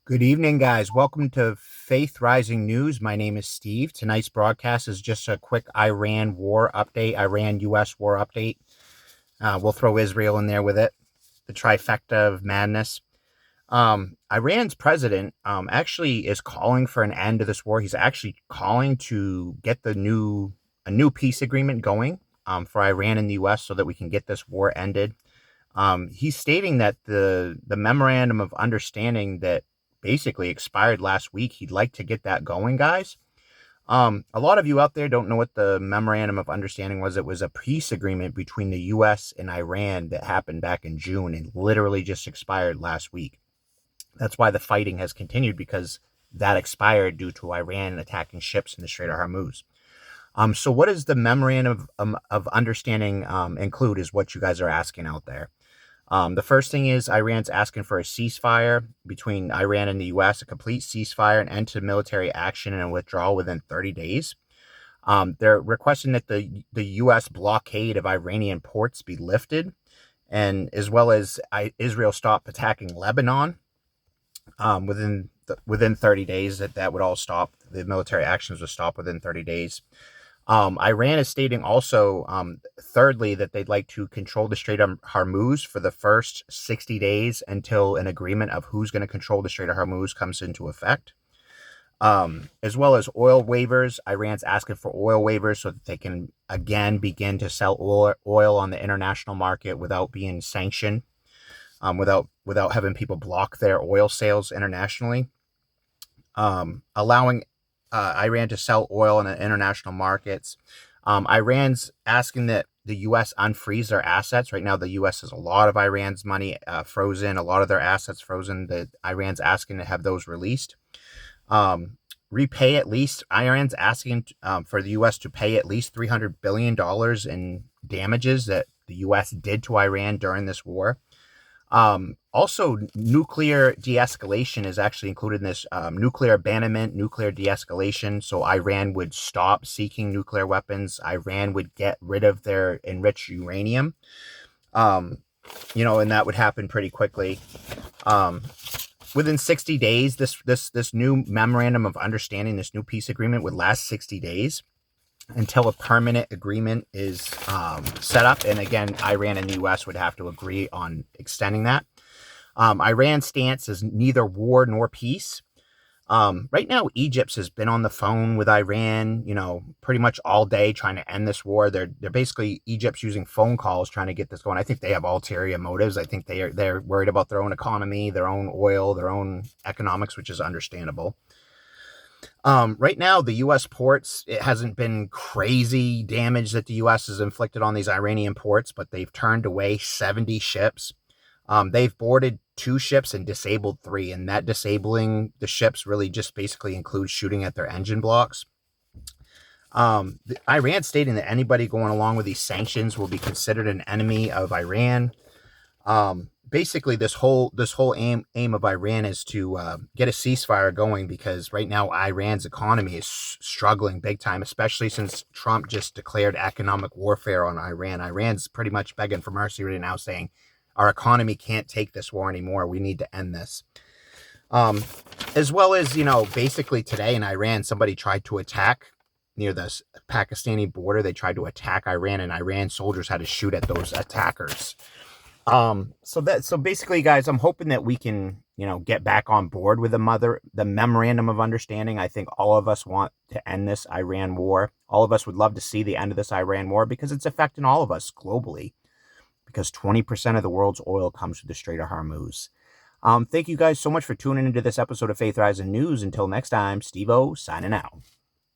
Good evening, guys. Welcome to Faith Rising News. My name is Steve. Tonight's broadcast is just a quick Iran war update, Iran-U.S. war update. We'll throw Israel in there with it, the trifecta of madness. Iran's president actually is calling for an end to this war. He's actually calling to get a new peace agreement going for Iran and the U.S. so that we can get this war ended. He's stating that the memorandum of understanding that basically expired last week, he'd like to get that going, guys. A lot of you out there don't know what the memorandum of understanding was. It was a peace agreement between the U.S. and Iran that happened back in June and literally just expired last week. That's why the fighting has continued, because that expired due to Iran attacking ships in the Strait of Hormuz. So what does the memorandum of understanding include is what you guys are asking out there. The first thing is Iran's asking for a ceasefire between Iran and the U.S., a complete ceasefire, an end to military action, and a withdrawal within 30 days. They're requesting that the U.S. blockade of Iranian ports be lifted, and as well as Israel stop attacking Lebanon within 30 days. That would all stop. The military actions would stop within 30 days. Iran is stating also, thirdly, that they'd like to control the Strait of Hormuz for the first 60 days until an agreement of who's going to control the Strait of Hormuz comes into effect. As well as oil waivers. Iran's asking for oil waivers so that they can, again, begin to sell oil on the international market without being sanctioned, without having people block their oil sales internationally. Allowing Iran to sell oil in the international markets. Iran's asking that the U.S. unfreeze their assets. Right now, the U.S. has a lot of Iran's money frozen, a lot of their assets frozen. That Iran's asking to have those released. Repay at least, Iran's asking for the U.S. to pay at least $300 billion in damages that the U.S. did to Iran during this war. Also, nuclear de-escalation is actually included in this. Nuclear abandonment, nuclear de-escalation. So Iran would stop seeking nuclear weapons. Iran would get rid of their enriched uranium. And that would happen pretty quickly. Within 60 days, this new memorandum of understanding, this new peace agreement would last 60 days until a permanent agreement is set up. And again, Iran and the U.S. would have to agree on extending that. Iran's stance is neither war nor peace. Right now, Egypt has been on the phone with Iran, pretty much all day trying to end this war. They're basically, Egypt's using phone calls trying to get this going. I think they have ulterior motives. I think they're worried about their own economy, their own oil, their own economics, which is understandable. Right now, the U.S. ports, it hasn't been crazy damage that the U.S. has inflicted on these Iranian ports, but they've turned away 70 ships. They've boarded 2 ships and disabled 3, and that disabling the ships really just basically includes shooting at their engine blocks. Iran stating that anybody going along with these sanctions will be considered an enemy of Iran. Basically, this whole aim of Iran is to get a ceasefire going, because right now Iran's economy is struggling big time, especially since Trump just declared economic warfare on Iran. Iran's pretty much begging for mercy right now, saying our economy can't take this war anymore. We need to end this. As well as, basically today in Iran, somebody tried to attack near the Pakistani border. They tried to attack Iran, and Iran soldiers had to shoot at those attackers. So basically, guys, I'm hoping that we can, get back on board with the memorandum of understanding. I think all of us want to end this Iran war. All of us would love to see the end of this Iran war, because it's affecting all of us globally, because 20% of the world's oil comes through the Strait of Hormuz. Thank you guys so much for tuning into this episode of Faith Rising News. Until next time, Steve-O signing out.